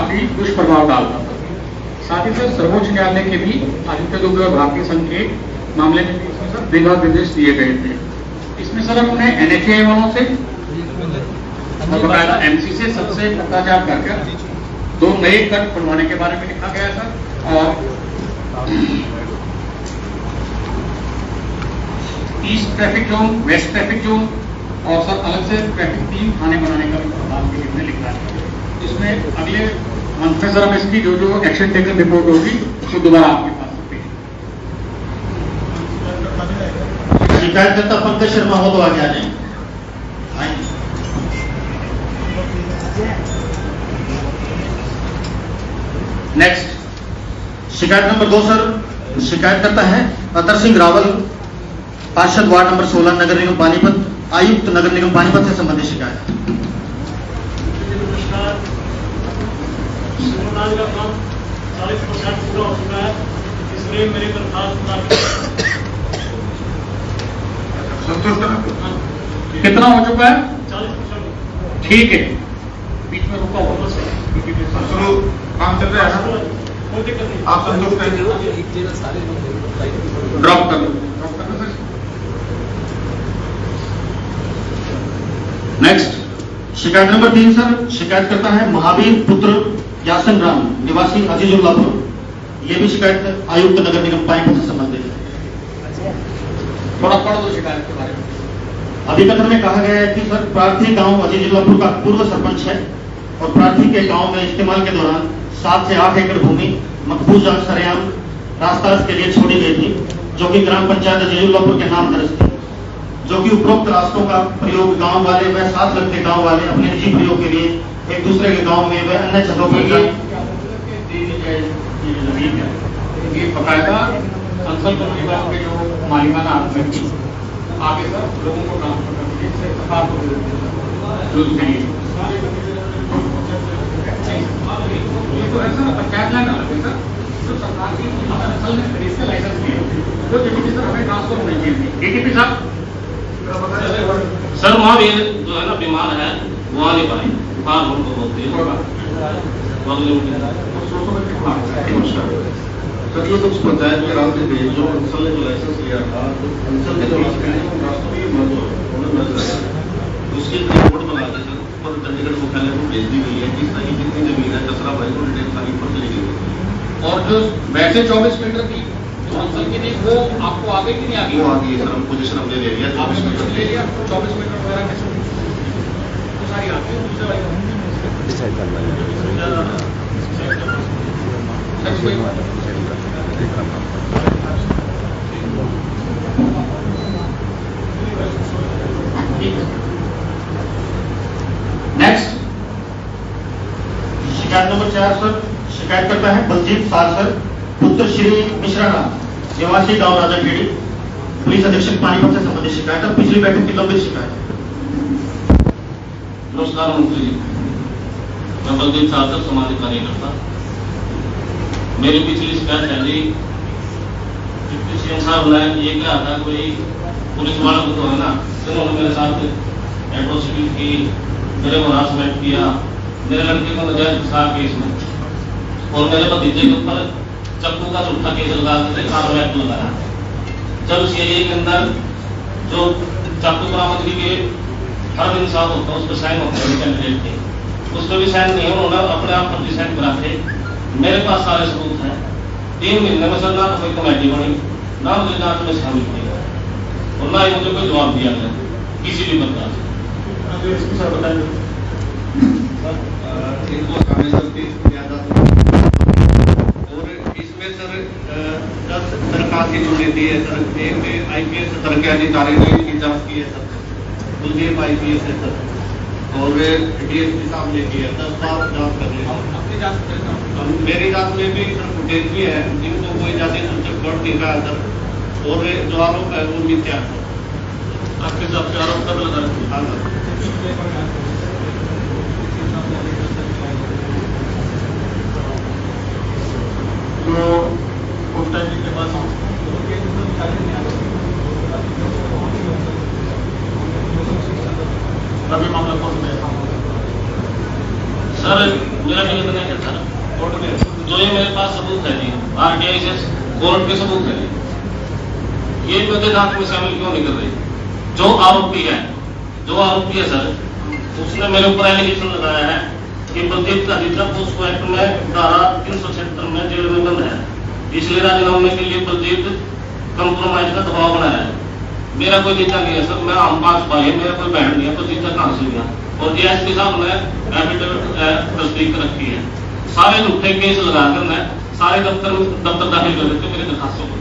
काफी दुष्प्रभाव डालता था। साथ ही सर सर्वोच्च न्यायालय के भी आदित्य दुबे और भारतीय संघ के मामले में इसमें सर विधा निर्देश दिए गए थे। इसमें सर हमने NHAI वालों से और बकायदा MC से सबसे पत्राचार करके 2 नए कट खुलवाने के बारे में लिखा गया सर, और east traffic zone, west traffic zone और सर अलग से ट्रैफिक 3 थाने बनाने का भी प्रस्ताव के लिए लिखा है। इसमें अगले मंथ में सर हम इसकी जो एक्शन टेकन रिपोर्ट होगी वो दोबारा आपके पास होगी। शिकायतकर्ता पंकज शर्मा हो तो आगे आ जाएंगे। नेक्स्ट शिकायत नंबर 2 सर, शिकायतकर्ता है अतर सिंह रावल, पार्षद वार्ड नंबर 16 नगर निगम पानीपत, आयुक्त नगर निगम पानीपत से संबंधित शिकायत। का काम 40% पूरा हो चुका है, इसलिए मेरी दरखास्त कितना हो चुका है? 40%। ठीक है, बीच में रुका हुआ काम चल रहा है, आप संतुष्ट हैं? ड्रॉप कर लो। नेक्स्ट शिकायत नंबर 3 सर, शिकायत करता है महावीर पुत्र यासन राम निवासी अजीजुल्लापुर। ये भी शिकायत आयुक्त नगर निगम पानीपत से संबंधित है। थोड़ा पढ़ दो शिकायत के बारे में। अभिकथन में कहा गया है कि सर प्रार्थी गांव अजीजुल्लापुर का पूर्व सरपंच है और प्रार्थी के गांव में इस्तेमाल के दौरान 7 से 8 एकड़ भूमि मकबूजा सरेआम रास्ता के लिए छोड़ी गई थी, जो कि ग्राम पंचायत अजीजुल्लापुर के नाम दर्ज थी, जो कि उपरोक्त रास्तों का प्रयोग गांव वाले व साथ लगते गांव वाले अपने निजी प्रयोग के लिए एक दूसरे के गांव में व अन्य जगहों पर ये बकायदा संसद विभाग के जो मालिकाना हक है आगे सर लोगों को ट्रांसफर करने से सरकार को ये तो ऐसा पंचायत लाइन अलग है सर, जो सरकार की असल में खरीद से लाइसेंस लिए वो DPP सर हमें ट्रांसफर होनी चाहिए। DPP साहब सर वहाँ भी जो है ना बीमार है वहाँ नहीं पाए, बुखार हमको बोलते हैं। सर ये कुछ पंचायत के रास्ते पे जो अंसल ने जो लाइसेंस लिया था, तो अंसल के जो रास्ते हैं उन रास्तों में मर्ज है, उसकी रिपोर्ट बना के सर ऊपर चंडीगढ़ मुख्यालय को भेज दी गई है कि सही कितनी जमीन है, कचरा भाई को डिटेल सारी ऊपर चली गई। और जो वैसे 24 मीटर की जो अंसल की थी वो आपको आगे की नहीं आगे? वो आ गई है सर, हम पोजिशन हमने ले लिया 24 मीटर ले लिया। 24 मीटर वगैरह कैसे तो सारी आती है नेक्स्ट शिकायत नंबर 4 सर, शिकायत करता है बलजीत साल सर, पुत्र श्री मिश्रा राम निवासी गांव राजाखेड़ी, पुलिस अधीक्षक पानीपत से संबंधित शिकायत है। पिछली बैठक की लंबित शिकायत है। नमस्कार मंत्री जी, मैं बलदेव साल सामाजिक कार्यकर्ता। मेरी पिछली शिकायत है जी, डिप्टी CM साहब ने ये कहा था कोई पुलिस वालों को है ना, उन्होंने मेरे साथ एट्रोसिटी की, मेरे को हरासमेंट किया, मेरे लड़के को नजायज फंसा केस में और मेरे भतीजे के ऊपर चक्कू का झूठा केस लगा के कार्रवाई लगाया। जब CIA के अंदर जो चाकू बरामदगी के हर इंसान होता है उस पर साइन होते हैं कैंडिडेट के, उस पर भी साइन नहीं है, उन्होंने अपने आप फर्जी साइन करा के मेरे पास सारे सबूत हैं। 3 महीने में सर ना कोई कमेटी बनी, ना मुझे जांच में शामिल किया और ना ही मुझे कोई जवाब दिया गया किसी भी प्रकार से। इनको हमें सर 30 ज्यादा और इसमें सर 10 दरखास्तें जो देती है सर, एक में IPS स्तर के अधिकारी ने इसकी जांच की है सर, दूसरी IPS है सर, और DSP साहब ने की है 10 बार जांच कर ली। मेरी जांच में भी सर फुटेज भी है, जिनको कोई जाति सूचक कोड नहीं रहा सर, और जो आरोप है वो मिथ्या है। आपके साथ आरोप कर लगा हाँ तो उस टाइम के बाद अभी मामला कौन सा है? सर मेरा निवेदन है सर कोर्ट में, जो ये मेरे पास सबूत है जी, RTI से कोर्ट के सबूत है, ये मेरे जांच में शामिल क्यों नहीं कर रही? जो आरोपी है सर, उसने मेरे ऊपर एलिगेशन लगाया है कि बलदेव का हिस्सा पोस्को एक्ट में धारा 376 में जेल में बंद है, इसलिए राजीनामे के लिए बलदेव कंप्रोमाइज का दबाव बनाया है। मेरा कोई जीता नहीं है सर, मैं आम पास भाई है, मेरा कोई बहन नहीं है, तो जीता कहाँ से गया? और DSP साहब ने एफिडेविट तस्दीक रखी है, सारे झूठे केस लगाकर मैं सारे दफ्तर दाखिल कर देते मेरे दरखास्तों को।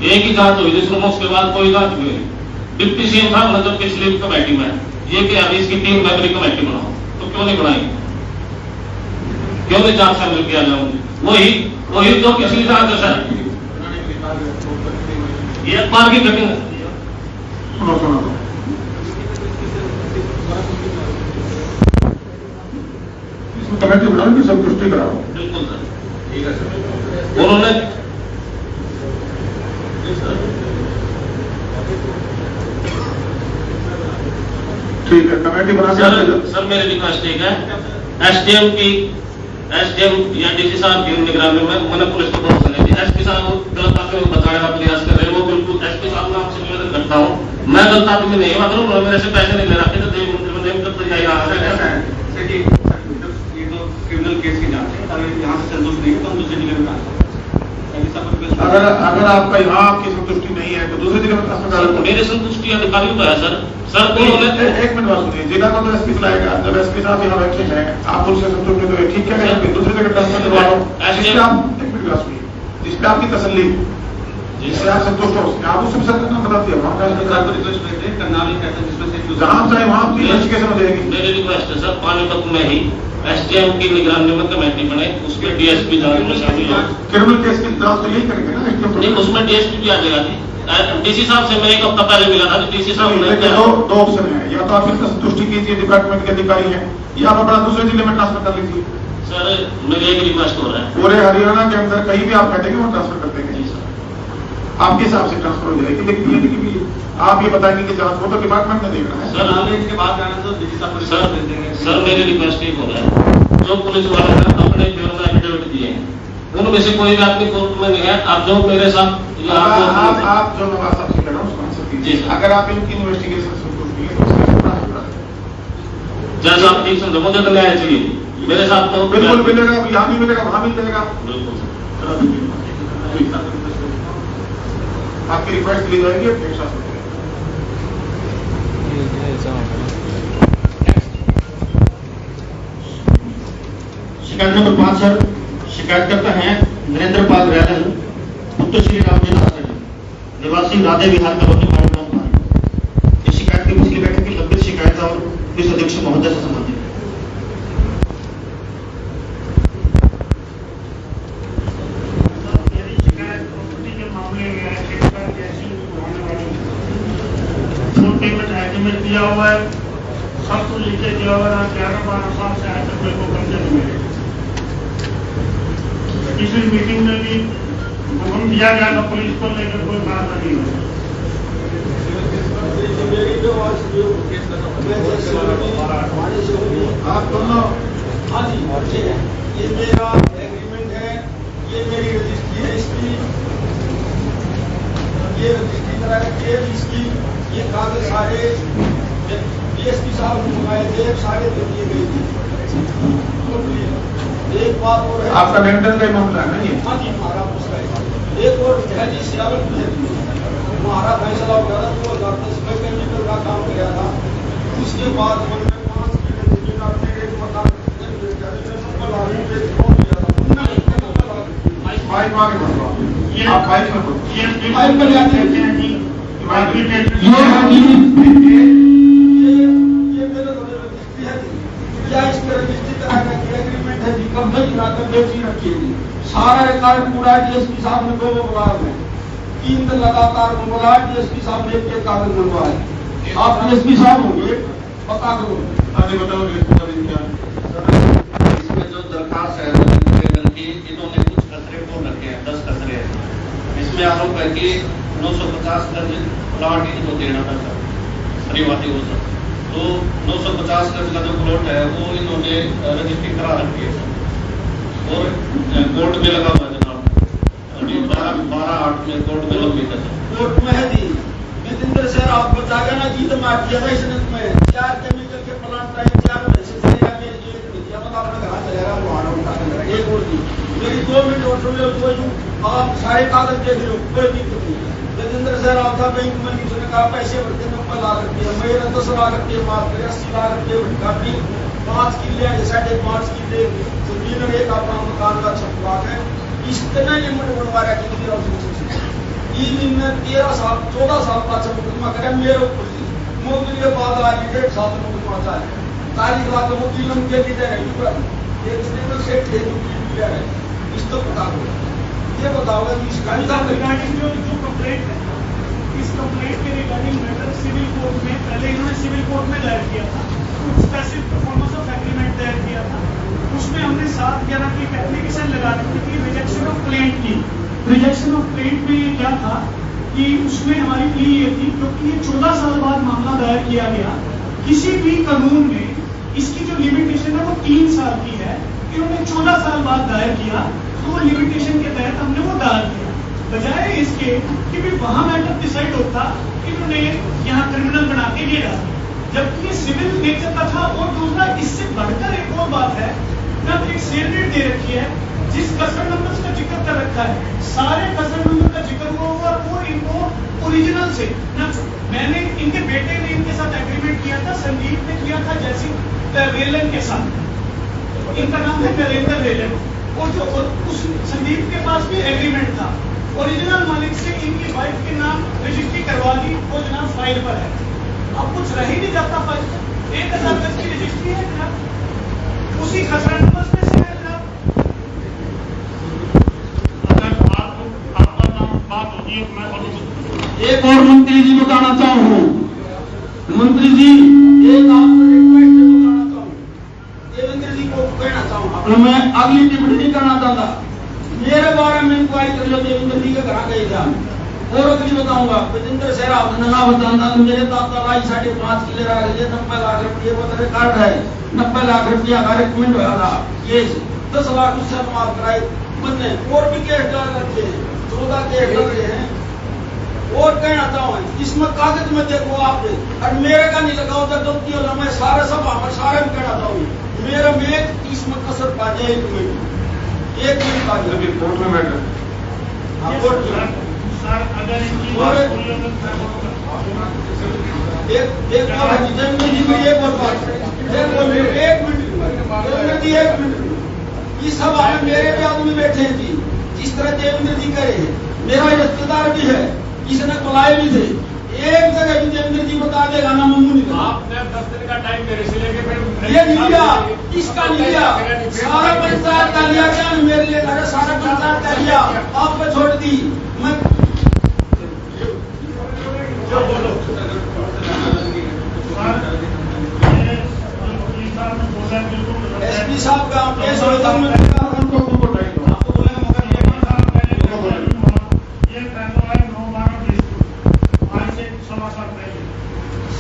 एक ही जांच हुई जिसमें उसके बाद कोई जांच नहीं हुई। डिप्टी CM साहब ने जब पिछली कमेटी में ये कि अभी इसकी 3 मेंबरी कमेटी बनाओ, तो क्यों नहीं बनाई? क्यों नहीं जांच शामिल किया जाऊंगी? वही जो पिछली जांच है सर, ये अखबार की कटिंग है। कमेटी बनाओ की संतुष्टि कराओ। बिल्कुल सर, ठीक है सर। उन्होंने ठीक है, कमेटी बना सर मेरी रिक्वेस्ट एक है, SDM या DC साहब की निगरानी में मैंने पुलिस को भरोसा नहीं दिया। SP साहब गलत आदमी बताने का प्रयास कर रहे हैं, वो बिल्कुल SP साहब में आपसे निवेदन करता हूँ, मैं गलत आदमी नहीं हूँ, अगर उन्होंने मेरे से पैसे नहीं ले रखे तो देव मंत्री में नहीं करते जाएगा। ये तो क्रिमिनल केस की जांच है, अगर यहाँ से संतुष्ट नहीं तो हम दूसरी जगह में ट्रांसफर अगर आपका यहाँ आपकी संतुष्टि नहीं है तो दूसरी जगह अस्पताल में। मेरे संतुष्टि अधिकारी तो है सर। उन्होंने एक मिनट बात सुनिए, जिला को तो SP बुलाएगा, जब SP साहब यहाँ बैठे हैं, आप उनसे संतुष्ट नहीं तो ठीक है, दूसरी जगह ट्रांसफर करवा लो, जिससे आप एक मिनट बात सुनिए, जिसपे आपकी तसल्ली, जिससे आप संतुष्ट हो, आप उससे संतुष्ट बता दिया जहाँ चाहे वहाँ आपकी कैसे हो जाएगी। मेरी रिक्वेस्ट है सर, पानीपत में ही SDM की निगरानी में कमेटी बने, उसके DSP जांच में शामिल हो। क्रिमिनल केस की जांच तो यही करेंगे ना, नहीं उसमें DSP भी आ जाएगा जी। DC साहब से मैं एक हफ्ता पहले मिला था, DC साहब ने दो ऑप्शन है, या तो आप इसका संतुष्टि कीजिए, डिपार्टमेंट के अधिकारी हैं, या आप अपना दूसरे जिले में ट्रांसफर कर लीजिए। सर मेरी एक रिक्वेस्ट हो रहा है, पूरे हरियाणा के अंदर कहीं भी आप बैठेंगे वो ट्रांसफर कर देंगे, आपके हिसाब से ट्रांसफर हो जाएगी। लेकिन आप ये बताएंगे कि जांच वो तो डिपार्टमेंट ने देखना है सर। इसके बाद जाना तो DC साहब सर मेरी रिक्वेस्ट एक हो रहा है, जो पुलिस वाले ने अपने ब्यूरो में एफिडेविट दिए हैं, उनमें से कोई भी आपकी कोर्ट में नहीं है। आप जो मेरे साथ आप जो नवाज साहब से कह रहा हूँ उसको आंसर कीजिए। अगर आप इनकी इन्वेस्टिगेशन संतुष्ट नहीं है तो उसका पूरा जैसा आप ठीक समझो, मुझे तो न्याय चाहिए मेरे साथ। तो बिल्कुल मिलेगा, यहाँ भी मिलेगा, वहाँ मिल जाएगा। आपकी रिक्वेस्ट ली जाएगी, एक साथ शिकायत नंबर 5 सर, शिकायतकर्ता हैं नरेंद्र पाल रैलन, पुत्र श्री रामचंद्र आचार्य, निवासी राधे विहार कॉलोनी भारत। इस शिकायत की पिछली बैठक की लंबित शिकायत और पुलिस अधीक्षक महोदय से संबंधित है। शिकायत प्रॉपर्टी के मामले में फुल पेमेंट एग्रीमेंट दिया हुआ है, सब कुछ लिखे दिया हुआ है, 11-12 साल से आज तक मेरे को कब्जे नहीं मिले। पिछली मीटिंग में भी हुक्म दिया गया था पुलिस को लेकर कोई बात नहीं हुई। आप दोनों हाँ जी, ये मेरा एग्रीमेंट है, ये मेरी रजिस्ट्री है, इसकी ये रजिस्ट्री करा के इसकी ये कागज सारे DSP साहब ने मंगाए थे, सारे दे दिए गए थे। एक बात और है, आपका लेनदेन का मामला है ना ये? हाँ जी, हमारा उसका है। एक और है जी सियावत हमारा फैसला हो गया था 2010 में केमिकल का काम किया था, उसके बाद हमने 5 किलो जमीन अपने एक मकान फाइल में आगे बढ़ो, आप फाइल में बढ़ो। फाइल पर जाते हैं जी, ये मेरे रजिस्ट्री है जी, या इस पर रजिस्ट्री कराने की एग्रीमेंट है जी, कब तक कराकर बेची रखी है जी। सारा रिकॉर्ड पूरा DSP साहब ने 2 बुलाए हैं, 3 दिन लगातार बुलाया, DSP साहब ने एक कागज मंगवाए। आप DSP साहब होंगे, पता करो। आगे बताओ इसमें जो दरखास्त है निवेदन की, इन्होंने कुछ खतरे को रखे हैं, 10 खतरे हैं। इसमें आरोप है कि 950 गज प्लाट इनको देना था सर, परिवादी को सर, तो 950 गज का जो प्लॉट है वो इन्होंने रजिस्ट्री करा रखी है सर। कोर्ट में लगा हुआ जनाब, अभी 12/8 में कोर्ट में लंबित है सर। कोर्ट में है जी। विजेंद्र सर आपको जागा ना जीत मार दिया था इसने में 4 केमिकल के प्लांट आए, 4 पैसे चलेगा मेरे जेल में दिया, मतलब आपने कहा चलेगा वहां उठा कर एक और दी मेरी 2 मिनट ऑटो में कोई आप सारे कागज देख लो, कोई दिक्कत नहीं। विजेंद्र सर आप था बैंक में, उसने कहा पैसे भरते 90 लाख रुपये, मेरा 10 लाख रुपये माफ करे, 80 लाख रुपये काफी 5 किले 5.5 किले जमीन और एक अपना मकान का छपवा है। इतना लिमिट बनवा रहा है कि दिन में 13 साल 14 साल का मुकदमा करे मेरे ऊपर मुकदमे के बाद आज 1.5 साल का मुकदमा है। 40 लाख का वकील के लिए है एक से है इस तो बता दो, ये बताओगे कि इसका रिगार्डिंग जो कंप्लेंट है, इस कंप्लेंट के रिगार्डिंग मैटर सिविल कोर्ट में पहले इन्होंने सिविल कोर्ट में दायर किया था, कुछ स्पेसिफिक परफॉर्मेंस ऑफ एग्रीमेंट दायर किया था। उसमें हमने 7/11 की एक एप्लीकेशन लगा दी थी रिजेक्शन ऑफ क्लेम की। रिजेक्शन ऑफ क्लेम में ये क्या था कि उसमें हमारी प्ली ये थी, क्योंकि ये 14 साल बाद मामला दायर किया गया, किसी भी कानून में इसकी जो लिमिटेशन है वो 3 साल की है, इन्होंने 14 साल बाद दायर किया, तो वो लिमिटेशन के तहत हमने वो डाल दिया। बजाय इसके कि भी वहां मैटर डिसाइड होता, इन्होंने यहाँ क्रिमिनल बना के ये डाल, जबकि ये सिविल नेचर का था। और दूसरा इससे बढ़कर एक और बात है, जब एक सेल रेट दे रखी है, जिस कस्टमर नंबर का जिक्र कर रखा है, सारे कस्टमर नंबर का जिक्र हुआ होगा, वो इनको ओरिजिनल से ना, मैंने इनके बेटे ने इनके साथ एग्रीमेंट किया था, संदीप ने किया था जैसी रेलन के साथ, इनका नाम है नरेंद्र रेलन, और जो उस संदीप के पास भी एग्रीमेंट था, ओरिजिनल मालिक से इनकी वाइफ के नाम रजिस्ट्री करवा दी, वो जनाब फाइल पर है। अब कुछ रह ही नहीं जाता फाइल, 1000 गज की रजिस्ट्री है जनाब, उसी खसरा नंबर में से है जनाब। अगर आपका नाम बात होगी तो मैं बोलूँ। एक और मंत्री जी बताना चाहूँ, मंत्री जी एक आपको रिक्वेस्ट बताना चाहूँ, देवेंद्र जी को कहना चाहूँ, मैं अगली टिप्पणी नहीं करना चाहता, मेरे बारे में इंक्वायरी कर लो, देवेंद्र जी के घर गए था। और अगली बताऊंगा, विजेंद्र सर आपने ना बताना, मेरे दादा लाई 5.5 किले रह गए, 90 लाख रुपये बता कार्ड है, 90 लाख रुपया का रिकमेंड हुआ था, ये 10 लाख उससे माफ कराए बंदे, और भी केस डाल रखे हैं, 14 केस लग रहे हैं। और कहना चाहूँ इसमें कागज में देखो आप, और मेरे का नहीं लगाओ तो गलती होगा, मैं सारे सब सारे में कहना चाहूँ, मेरा में इसमें कसर पा जाए 1 मिनट पा जाए कोर्ट में मैटर कोर्ट में सर अगर इनकी बात बोलिए तो मैं बोलूँगा। एक और है जन्म जी में एक और बात, एक मिनट ये सब आए मेरे भी आदमी बैठे हैं जी, जिस तरह देवेंद्र जी करे, मेरा रिश्तेदार भी है, इसने बुलाए भी थे, एक जगह भी देवेंद्र जी बता देगा ना मम्मू नहीं, आपने 10 दिन का टाइम मेरे से लेके फिर ये नहीं लिया, इसका नहीं लिया, सारा पंचायत का लिया क्या मेरे लिए, अरे सारा पंचायत का लिया, आपको छोड़ दी। मैं एसपी साहब का केस होता है,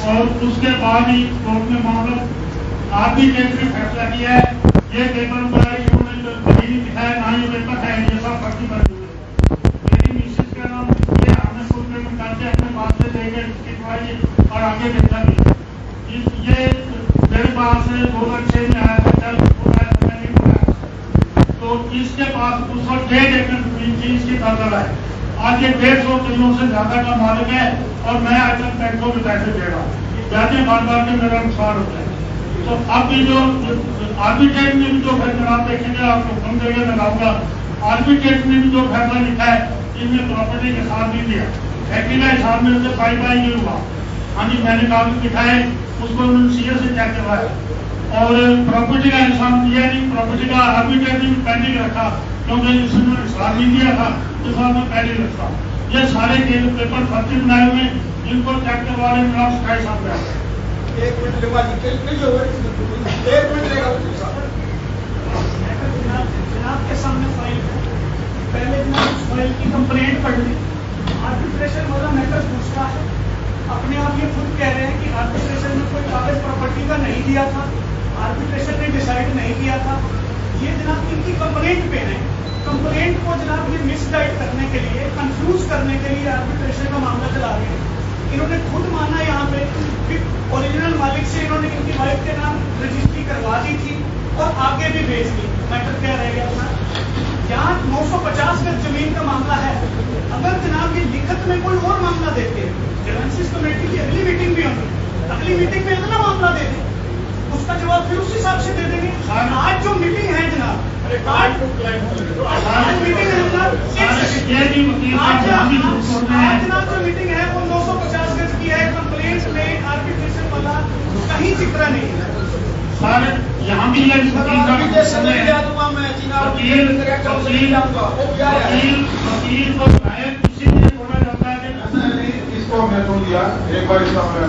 और उसके बाद ही कोर्ट ने मामला आर्बिट्रेट में फैसला किया है। ये पेपर इन्होंने कहीं नहीं दिखाया, ना ही पेपर है, ये सब फर्जी कर दिए। मेरी मिसेज का नाम ये हमने फुल पेमेंट करके अपने पास से लेके लिखवाई और आगे भेजा भी। ये मेरे पास 2006 में आया था, कल बोला मैं नहीं बोला, तो इसके पास उस वक्त 1.5 एकड़ जमीन थी, इसकी दखल है। आज ये 150 किलो से ज्यादा का मालिक है, और मैं आज तक बैंकों में पैसे दे रहा हूँ, जाते बार के मेरा नुकसान होता है। तो अब भी जो आर्बिट्रेट में भी जो फैसला आप देखेंगे, आपको हुक्म देगा लगाऊंगा, आर्बिट्रेट में भी जो फैसला लिखा है, इनमें प्रॉपर्टी के साथ नहीं दिया, फैक्ट्री का हिसाब में उसे पाई नहीं हुआ। हाँ जी, मैंने कागज दिखा है, उसको उन्होंने सीए से चेक करवाया, और प्रॉपर्टी का हिसाब दिया नहीं, प्रॉपर्टी का आर्बिट्रेट में पेंडिंग रखा, क्योंकि इसने हिसाब नहीं दिया था, इस बार में पेंडिंग रखा। ये सारे पेपर फर्जी बनाए हुए, इनको चेक करवा रहे मेरा शिकायत सामने आ गया। 1 मिनट लेगा जी, 1 मिनट लेगा जनाब के सामने फाइल है, पहले जनाब उस फाइल की कंप्लेंट पढ़ ली, आर्बिट्रेशन वाला मैटर पूछता है, अपने आप ये खुद कह रहे हैं कि आर्बिट्रेशन में कोई कागज प्रॉपर्टी का नहीं दिया था, आर्बिट्रेशन ने डिसाइड नहीं किया था। ये जनाब इनकी कंप्लेंट पे है, कंप्लेंट को जनाब ये मिसगाइड करने के लिए, कंफ्यूज करने के लिए आर्बिट्रेशन का मामला चला रहे हैं। इन्होंने खुद माना यहाँ पे कि ओरिजिनल मालिक से इन्होंने इनकी वाइफ के नाम रजिस्ट्री करवा दी थी और आगे भी भेज दी। मैटर क्या रह गया अपना, यहाँ 950 गज जमीन का मामला है। अगर जनाब ये लिखत में कोई और मामला देते हैं, ग्रीवेंसेस कमेटी की अगली मीटिंग भी होगी, अगली मीटिंग में अगला मामला दे दें, उसका जवाब फिर उस हिसाब से दे देंगे। आज जो मीटिंग है जनाब, आज मीटिंग है जनाब, आज जनाब जो मीटिंग है वो 950 गज की है। कंप्लेंट में आर्बिट्रेशन वाला कहीं जिक्र नहीं है। सर यहाँ भी मैं चीना वकील को शायद किसी ने बोला जाता है कि इसको मैं सुन लिया, एक बार इसका मैं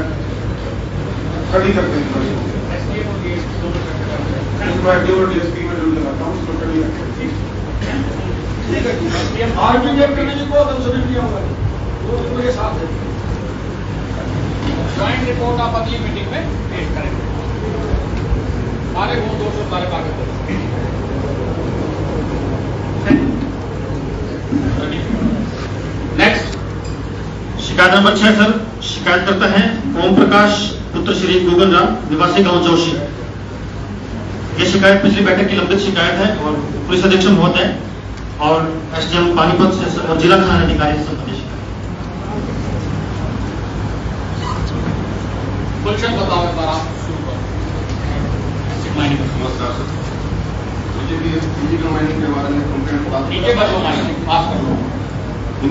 स्टडी करते हैं, डीएसपी में जरूर लगाता हूँ, उसको स्टडी करते हैं। आरबीआई को बहुत कंसल्टेंट किया होगा, वो पूरे साथ है। ज्वाइंट रिपोर्ट आप अगली मीटिंग में पेश करेंगे। सारे वो 200 सारे कागज नेक्स्ट। शिकायत नंबर 6 सर, शिकायत करता है ओम प्रकाश पुत्र श्री गूगल राम, निवासी गांव जोशी। ये शिकायत पिछली बैठक की लंबित शिकायत है और पुलिस अधीक्षक महोदय और एसडीएम पानीपत से और जिला थाना अधिकारी से संबंधित शिकायत। गुलशन बताओ एक बार, आप शुरू करो। नमस्कार सर, मुझे भी इलीगल माइनिंग के बारे में कंप्लेंट प्राप्त नीचे कर लो माइक, पास कर लो।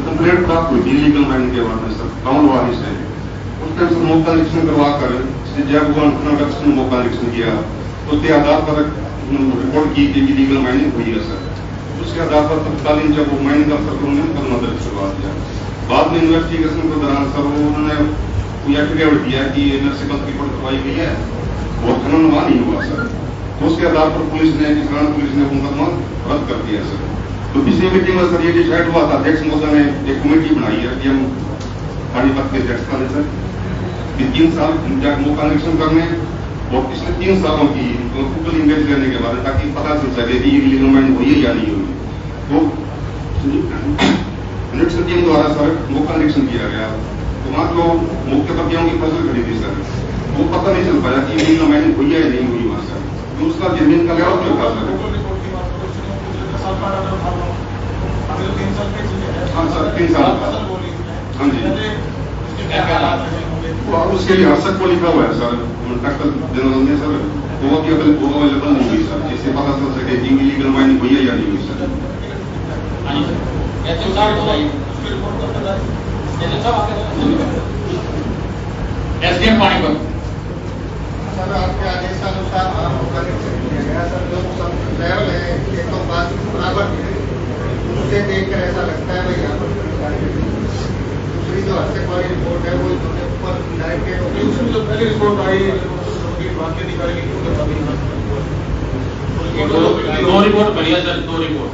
कंप्लेंट प्राप्त हुई थी इलीगल माइनिंग के बारे में सर, टाउन वाली से उस टाइम से मौका निरीक्षण करवा कर जय भगवान का मौका निरीक्षण किया, उसके आधार पर रिपोर्ट की कि इलीगल माइनिंग हुई है सर। उसके आधार पर तत्कालीन जब वो माइनिंग अफसर को उन्होंने करना दर्ज करवा दिया। बाद में इन्वेस्टिगेशन के दौरान सर वो उन्होंने कोई एफिडेविट दिया कि नर्सिंग रिपोर्ट करवाई गई है और खनन वहां नहीं हुआ सर। तो उसके आधार पर पुलिस ने, किसान पुलिस ने मुकदमा रद्द कर दिया सर। तो पिछली मीटिंग में सर ये डिसाइड हुआ था, अध्यक्ष महोदय ने एक कमेटी बनाई है कि हम पानीपत के अध्यक्षता ने सर कि 3 साल मौका निरीक्षण करने और पिछले 3 सालों की टोटल इमेज लेने के बाद, ताकि पता चल सके कि इलीगल माइनिंग हुई है या नहीं हुई। तो निरीक्षण टीम द्वारा सर मौका निरीक्षण किया गया, तो वहाँ जो मुख्य पतियों की फसल खड़ी थी सर, वो पता नहीं चल पाया कि इलीगल माइनिंग हुई है या नहीं हुई वहाँ सर। तो उसका जमीन का लेआउट जो था सर, हाँ सर 3 साल का, हाँ जी, उसके लिए हर्षक को लिखा हुआ है सर, टक्कर देना सर, वो भी अवेलेबल नहीं हुई सर, जिससे पता चल सके कि इलीगल माइनिंग हुई है या नहीं हुई सर। एसडीएम पानीपत। सर आपके आदेशानुसार मौका निरीक्षण किया गया सर, जो सब लेवल है ये तो बात बराबर है, उसे देखकर ऐसा लगता है भाई यहाँ पर दूसरी जो हर्षक वाली रिपोर्ट है वो इन्होंने ऊपर डायरेक्ट उसमें जो पहली रिपोर्ट आई बाकी अधिकारी की दो रिपोर्ट बढ़िया सर, 2 रिपोर्ट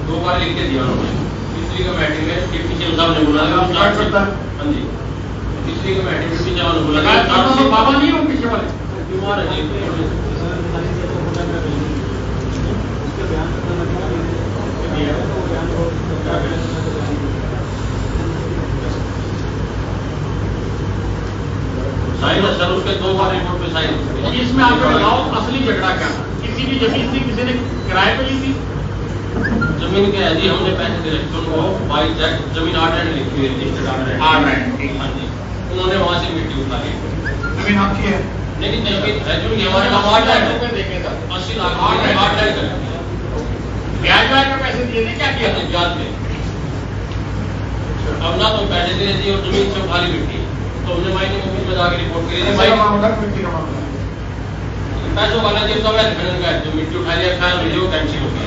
2 बार लिख के दिया उन्होंने। तीसरी कमेटी में डिप्टी चीफ साहब ने बोला हाँ जी, तीसरी कमेटी में डिप्टी साहब ने बोला बाबा नहीं हो पीछे वाले बीमार है जी। साइन है सर, उसके 2 बार रिपोर्ट पे साइन। इसमें आपको बताओ असली झगड़ा क्या था? किसी की जमीन थी, किसी ने किराए पे ली थी? जमीन के है जी, हमने पैसे दे रखे उनको, बाई चेक जमीन 8 रैंड लिखी हुई है, रजिस्टर्ड 8 रैंड, ठीक हाँ जी। उन्होंने वहां से मिट्टी उठा ली। जमीन आपकी है? लेकिन जमीन है जो हमारे पास 8 रैंड देखे था 80 लाख 8 रैंड ब्याज में पैसे दिए थे, क्या किया था? ब्याज में अब ना तो पैसे दे रही और जमीन से उठा ली मिट्टी, तो हमने माइनिंग ऑफिस में जाकर रिपोर्ट करी थी। पैसों वाला जब सब है जो मिट्टी उठा लिया खैर वीडियो कैंसिल हो गया।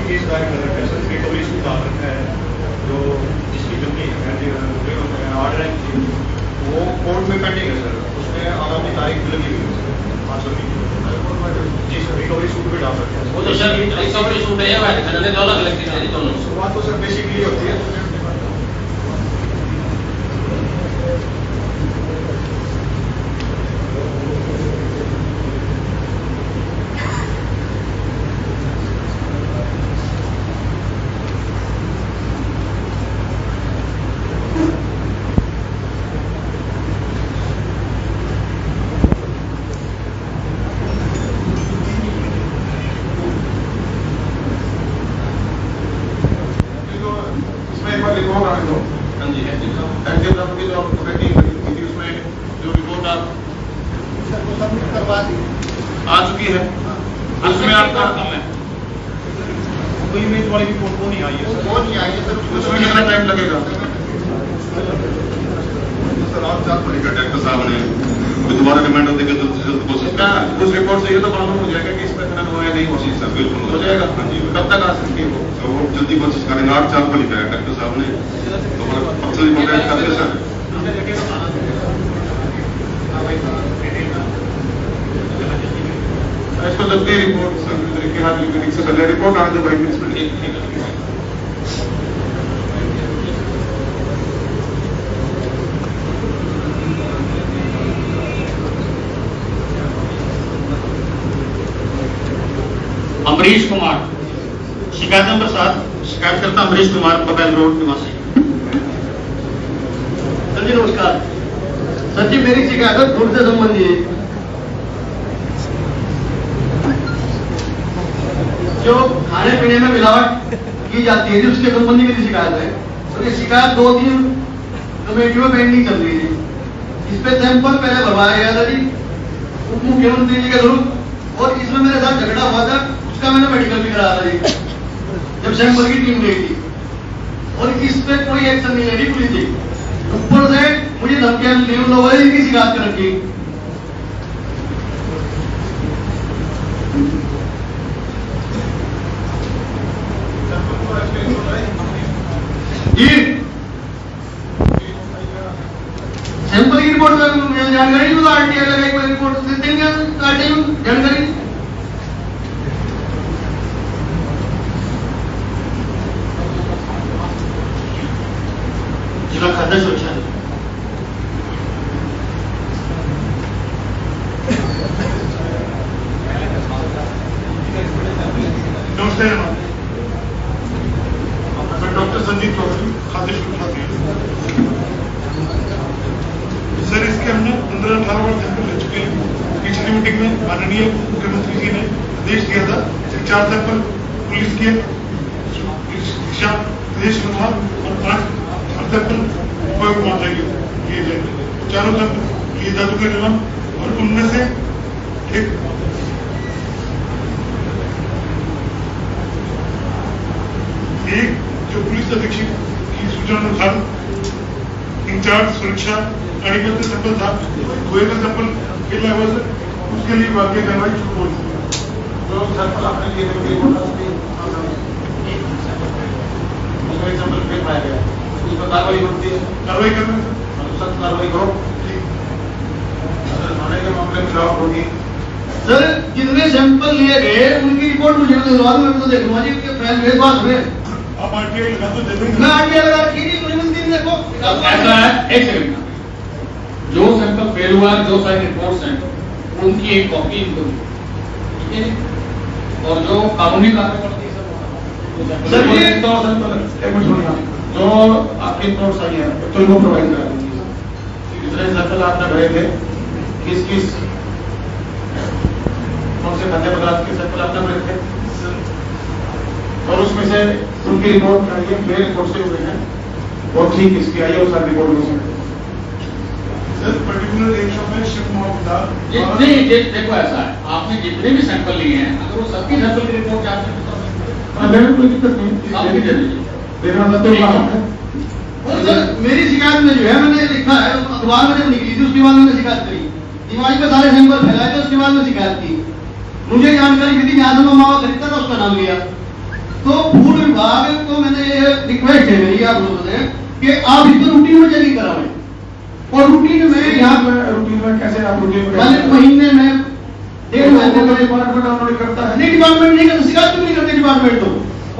केस दायर कर रखा है सर, रिकवरी सुविधा रखा है, जो जिसकी जमीन ऑर्डर है वो कोर्ट में पेंडिंग है सर, उसमें आगामी तारीख लगी हुई है 500 जी सर, रिकवरी सूट भी डाल सकते हैं। वो तो सर रिकवरी सूट है अलग अलग चीजें हैं दोनों। शुरुआत तो सर बेसिकली होती है आ चुकी है, उसमें आपका कम है। कोई इमेज वाली रिपोर्ट वो नहीं आई है सर। वो नहीं आई है सर। उसमें कितना टाइम लगेगा? सर आज 4 को लेकर डॉक्टर साहब ने दोबारा रिमाइंडर देकर जल्द से जल्द कोशिश क्या उस रिपोर्ट से ये तो मालूम हो जाएगा कि इसमें खनन हुआ है नहीं हुआ? जी सर बिल्कुल हो जाएगा। हाँ जी। कब तक आ सकती है वो? तो वो जल्दी कोशिश करेंगे। 8-4 को लिखा है डॉक्टर साहब ने, तो परसों रिपोर्ट करते सर। इसको जल्दी रिपोर्ट के हाथ क्लिनिक से पहले रिपोर्ट आने दो भाई मिनट में। अमरीश कुमार, शिकायत नंबर 7, शिकायतकर्ता अमरीश कुमार, बबैल रोड निवासी। सर जी नमस्कार। सर जी मेरी शिकायत है फूड से संबंधी है। जो खाने पीने में मिलावट की जाती है उसके संबंधी मेरी शिकायत है। तो ये शिकायत 2-3 कमेटियों में पेंडिंग चल रही है। इस पे सैंपल पहले भरवाया गया था जी उप मुख्यमंत्री जी के थ्रू, और इसमें मेरे साथ झगड़ा हुआ था, उसका मैंने मेडिकल भी कराया था जी जब सैंपल की टीम गई थी, और इस पे कोई एक्शन नहीं लेनी पुलिस जी। ऊपर से मुझे धमकियां न्यूज लोगों ने इनकी शिकायत कर रखी। जी सैंपल की रिपोर्ट में जानकारी नहीं, आरटीआई लगाई कोई रिपोर्ट देंगे आरटीआई जानकारी। जिला खाद्य सुरक्षा नमस्ते मैं डॉक्टर संजीव चौधरी, खाद्य सुरक्षा से। सर इसके हमने 15-18 बार सैंपल ले चुके हैं। पिछली मीटिंग में माननीय मुख्यमंत्री जी ने आदेश दिया था कि 4 सैंपल पुलिस के शिक्षा प्रदेश विभाग और 5 सैंपल उपयोग किए जाएंगे। चारों सैंपल लिए जा चुके हैं और उनमें से एक जो पुलिस अधीक्षक की सूचना अनुसार इंचार्ज सुरक्षा मेडिकल से सैंपल था, गोए का सैंपल के लेवल से उसके लिए वाकई कार्रवाई शुरू हो गई। जो सैंपल आपने लिए थे उसमें सैंपल फिर पाया गया, उस पर कार्रवाई होती है। कार्रवाई करना सख्त कार्रवाई करो। थाने के मामले में गिरफ्तार होगी। सर जितने सैंपल लिए गए उनकी रिपोर्ट मुझे दिलवा दो, मैं तो देखूंगा जी उनके फैल मेरे पास हुए। आप आरटीआई लगा तो दे देंगे। मैं आरटीआई लगा रखी थी मुख्यमंत्री ने देखो। ऐसा है, एक सेकंड, जो सैंपल फेल हुआ है, जो सारी रिपोर्ट्स हैं उनकी एक कॉपी इनको दी, ठीक है। और जो कानूनी कार्रवाई करती है सर ये तो सैंपल एक मिनट सुनिए, जो आपकी रिपोर्ट्स आई है तो इनको प्रोवाइड करा दीजिए। जितने सैंपल आपने भरे थे किस किस कौन से खाद्य पदार्थ के सैंपल आपने भरे थे, और उसमें से उनकी रिपोर्ट कराइए, मेरे रिपोर्ट से हुए हैं और ठीक इसकी आई है और सारी रिपोर्ट में सर पर्टिकुलर एक शॉप में शिव मोहम्मद जितने देखो ऐसा है, आपने जितने भी सैंपल लिए हैं अगर वो सबकी सैंपल की रिपोर्ट चाहते हैं कोई दिक्कत नहीं, आपकी दे दीजिए। मेरा मतलब और सर मेरी शिकायत में जो है मैंने लिखा है अखबार में जब निकली थी उसके बाद मैंने शिकायत करी, दिवाली पे सारे सैंपल फैलाए थे, उसके बाद में शिकायत की। मुझे जानकारी मिली जहाँ से मैं मावा खरीदता था उसका नाम लिया। तो फूड विभाग को मैंने ये रिक्वेस्ट है मेरी आप लोगों से कि आप इसको रूटीन में चेकिंग कराएं, और रूटीन में यहाँ रूटीन में कैसे आप रूटीन में पहले महीने में 1.5 महीने में डिपार्टमेंट ऑनलाइन करता है? नहीं डिपार्टमेंट नहीं करता, शिकायत भी नहीं करते डिपार्टमेंट तो।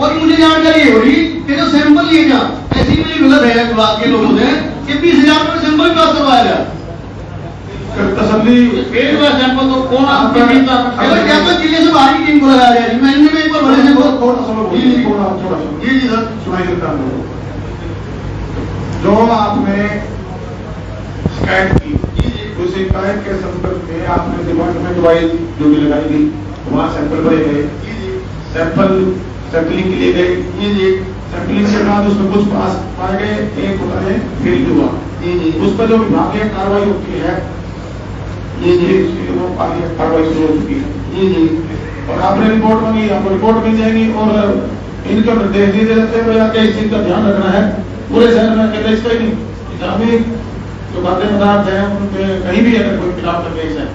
और मुझे जानकारी ये हुई कि जो सैंपल लिए जा ऐसी मेरी गलत है विभाग के लोगों ने कि 20,000 रुपये सैंपल पास करवाया गया। तसल्ली फेल हुआ सैंपल तो कौन आपके बीच अगर क्या तो जिले से बाहर की टीम को लगाया गया जी, महीने में एक बार बड़े सैंपल जी जी सर सुनाई देता हूँ। जो आपने शिकायत की उस शिकायत के संपर्क में आपने डिपार्टमेंट वाइज जो भी लगाई गई वहाँ सैंपल भरे गए, सैंपलिंग के लिए गए, सैंपलिंग के बाद उसमें कुछ पास पाए गए, एक होता है फेल हुआ। उस पर जो विभागीय कार्रवाई होती है जी जी वो आगे कार्रवाई शुरू हो चुकी है। जी जी। और आपने रिपोर्ट मांगी, आपको रिपोर्ट मिल जाएगी और इनको निर्देश दिए जाते हैं भैया कि इस चीज का ध्यान रखना है पूरे शहर में, अकेले इसका ही नहीं, जहाँ भी जो खाद्य पदार्थ है उन पे कहीं भी अगर कोई खिलाफ निर्देश है,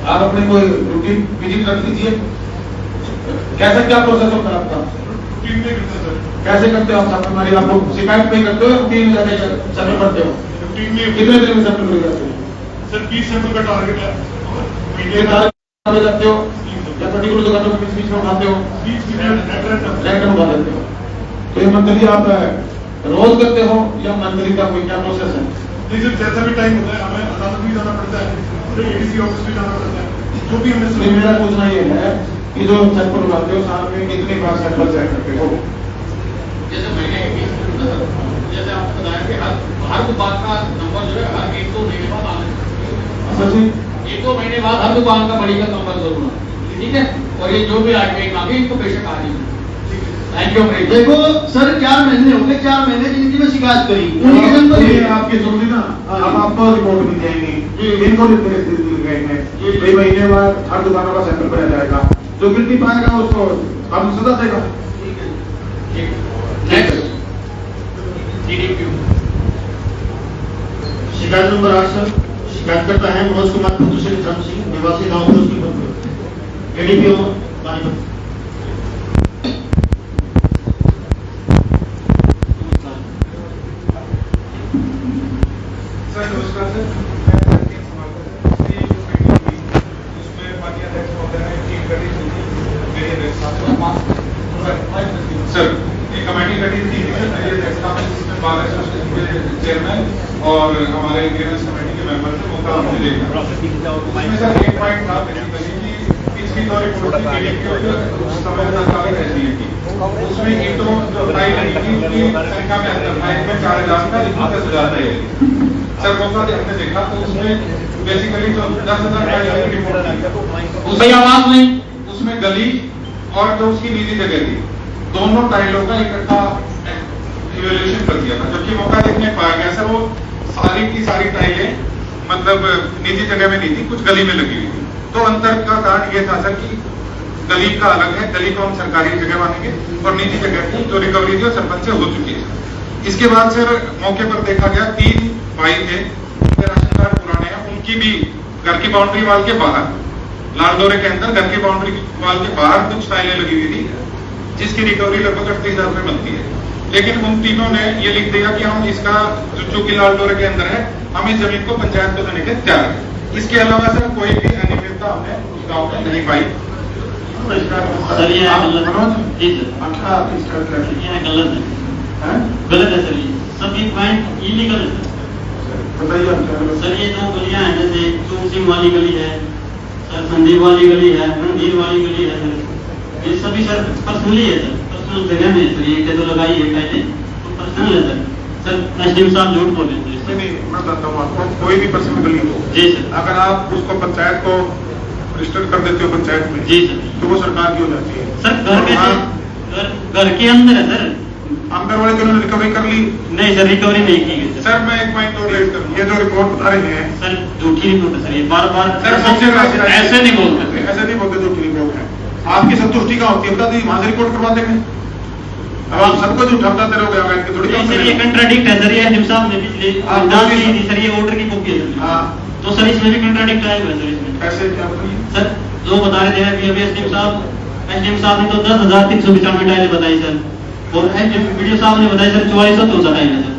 आप अपने कोई रूटीन विजिट रख लीजिए। कैसे क्या प्रोसेस होता है आपका? टीम में करते सर, कैसे करते हो आप छापेमारी? आप लोग शिकायत नहीं करते हो, टीम में जाके सर्वे करते हो? टीम में कितने दिन में सर्वे कर जाते हो? सर 20 सैंपल का टारगेट है, ये सारे जाते हो या पर्टिकुलर दुकानों के बीच में उठाते हो? 20 मिनट रैंडम उठा देते हो। तो ये मंथली आप रोज करते हो या मंथली का कोई क्या प्रोसेस है? नहीं सर, जैसा भी टाइम होता है हमें अदालत भी जाना पड़ता है, फिर एडीसी ऑफिस भी जाना पड़ता है, जो भी हमें तो मेरा पूछना ये है कि जो सैंपल उठाते हो साल में कितनी बार सैंपल चेक करते हो? जैसे मैंने जैसे आपको बताया कि हर दुकान का नंबर जो है हर 1-2 महीने बाद आना चाहिए। अच्छा जी, 1-2 महीने बाद हर दुकान का बड़ी का नंबर जरूर आना, ठीक है। और ये जो भी आइटम मांगे इनको बेशक आ जाइए। Thank you. देखो सर 4 महीने हो गए, 4 महीने जिनकी में शिकायत करी उन्हीं के नंबर ये आपकी सुन ली ना, अब आपको रिपोर्ट मिल जाएंगी, इनको निर्देश दिए गए हैं, 2 महीने बाद हर दुकानों का सैंपल भरा जाएगा, जो मिल नहीं पाएगा उसको हम सजा देगा। नेक्स्ट DDQ शिकायत नंबर 8 सर, शिकायत करता है मनोज कुमार पुत्र सिंह धर्म सिंह, निवासी गाँव फिरोजपुर, एडीपीओ पानीपत। सर नमस्कार सर, मैं उसमें माननीय अध्यक्ष महोदय ने टीम गठित की थी मेरे अध्यक्ष सर, एक कमेटी गठित की थी सर मेरी अध्यक्षता में, जिसमें 12 एसोसिएशन के चेयरमैन और हमारे ग्रीवेंस कमेटी के मेंबर थे, वो काम हमने देखा। उसमें सर एक पॉइंट था बेसिकली कि पिछली दो रिपोर्ट की DDQ उस समय सरकारी रहती थी, उसमें ईंटों जो टाई लगी थी उनकी संख्या में अंतर था, इसमें 4000 था, इसमें 10,000 था। सर मौका हमने देखा तो उसमें बेसिकली जो 10,000 टाइल की रिपोर्ट थी उसकी आवाज नहीं, उसमें गली और जो उसकी निजी जगह थी, दोनों टाइलों का इकट्ठा इवैल्यूएशन कर दिया था, जबकि मौका देखने पाया गया सर वो सारी की सारी टाइलें मतलब निजी जगह में नहीं थी, कुछ गली में लगी हुई थी। तो अंतर का कारण ये था सर कि गली का अलग है, गली को हम सरकारी जगह मानेंगे और निजी जगह की जो रिकवरी थी वो सरपंच से हो चुकी है। इसके बाद सर मौके पर देखा गया 3 भाई थे, राशन कार्ड पुराने हैं, उनकी भी घर की बाउंड्री वाल के बाहर लालदोरे के अंदर घर की बाउंड्री वाल के बाहर कुछ टाइलें लगी हुई थी, जिसकी रिकवरी लगभग 38,000 रुपए बनती है। लेकिन उन तीनों ने ये लिख दिया कि हम इसका जो कि लालदोरे के अंदर है, हम इस जमीन को पंचायत को देने के तैयार हैं। इसके अलावा सर कोई भी अनियमितता हमने उस गाँव में नहीं पाई। सर ये गलत जी सर, ये गलत है, गलत है सर, ये सभी पॉइंट इलीगल है बताइए सर। ये जो गलियां हैं जैसे चूर सिंह वाली गली है सर, संदीप वाली गली है, रणधीर वाली गली है सर, ये सभी सर पर्सनली है सर, पर्सनल जगह में सर, ये तो लगाई है पहले तो पर्सनल है सर। सर एसडीएम साहब झूठ बोल रहे हैं। नहीं, मैं बताता हूँ आपको, कोई भी पर्सनल गली हो जी सर, अगर आप उसको पंचायत को रजिस्टर कर देते हो पंचायत में, जी सर, तो वो सरकार की हो जाती है सर घर के घर के अंदर है सर, अंदर वाले तो उन्होंने रिकवरी कर ली। नहीं सर, रिकवरी नहीं की गई सर मैं एक पॉइंट और रेज करूँ, ये जो रिपोर्ट बता रहे हैं सर, झूठी रिपोर्ट है सर, ये बार बार सर ऐसे नहीं बोलते, ऐसे नहीं बोलते, झूठी रिपोर्ट है। आपकी संतुष्टि का होती है, बता दी वहां से रिपोर्ट करवा देंगे। अब आप सबको झूठा बताते रहोगे, बैठ के थोड़ी सर ये कंट्राडिक्ट है सर, ये एसडीएम साहब ने पिछले जांच की थी सर, ये ऑर्डर की कॉपी है सर। हाँ, तो सर इसमें भी कंट्राडिक्ट आया हुआ है सर, इसमें कैसे क्या बताइए सर जो बता रहे थे अभी एसडीएम साहब ने तो 10,395 टाइलें बताई सर, और वीडियो साहब ने बताया सर 4400 टाइल है सर,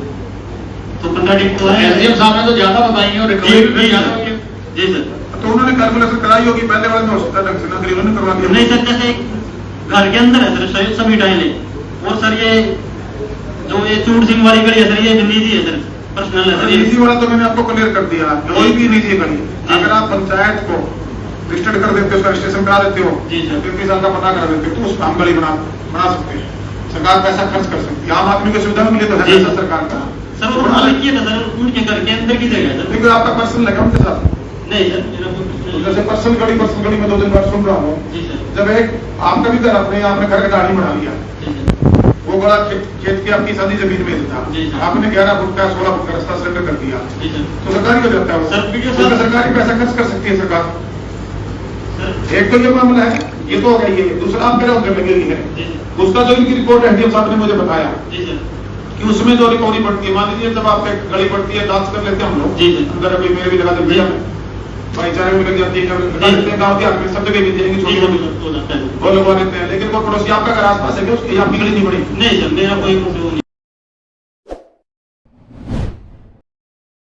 तो कंट्राडिक्ट तो है। एसडीएम साहब ने तो ज्यादा बताई है और रिकवरी भी ज्यादा हुई है। जी सर, तो उन्होंने कैलकुलेशन कराई होगी, पहले वाले में हो सकता ढंग से नकली उन्होंने करवा दिया। नहीं सर, जैसे घर के अंदर है सर सभी टाइलें, और सर ये जो ये चूड़ सिंह वाली गली है सर, ये निजी है सर, पर्सनल है सर। निजी वाला तो मैंने आपको क्लियर कर दिया, कोई भी निजी गली अगर आप पंचायत को रजिस्टर्ड कर देते हो, उसका रजिस्ट्रेशन करा देते हो, जी सर, 3 साल का पता करा देते हो, तो उसमें हम गली बना सकते हैं, सरकार पैसा खर्च कर सकती है, आम आदमी की सुविधा मिले तो है पैसा सरकार का। सर वो उन्होंने किया था सर, उनके घर के अंदर की जगह है सर। लेकिन आपका पर्सनल लगा उनके साथ, नहीं सर, मेरा कोई पर्सनल जैसे पर्सनल गली में 2 दिन बाद सुन रहा हूँ, जी सर, जब एक आपका भी घर अपने आपने घर का गाड़ी बढ़ा लिया, जी सर, वो बड़ा खेत की आपकी सादी जमीन में था, जी सर। आपने 11 फुट का 16 फुट का रास्ता सिलेंडर कर दिया, जी सर। तो सरकारी हो जाता है वो। सर, वीडियो उसमें सर- सरकारी पैसा खर्च कर सकती है सरकार। सर एक तो ये मामला है, ये तो हो गया। ये दूसरा आप कह रहे हो गंदगी है, जी उसका जो इनकी रिपोर्ट एसडीएम साहब ने मुझे बताया जी सर। कि उसमें जो रिकवरी पड़ती है, मान लीजिए जब आप एक गली पड़ती है, जांच कर लेते हैं हम लोग, जी सर। अंदर अभी मेरे भी लगा देते हैं, भाईचारे में लग जाती है, लगा देते हैं, गाँव के आदमी सब जगह भी देंगे, छोटी मोटी हो जाता है। वो लगवा देते हैं। लेकिन वो पड़ोसी आपका अगर आसपास है कि उसकी आपकी गली नहीं बड़ी, नहीं सर, मेरा कोई वो नहीं।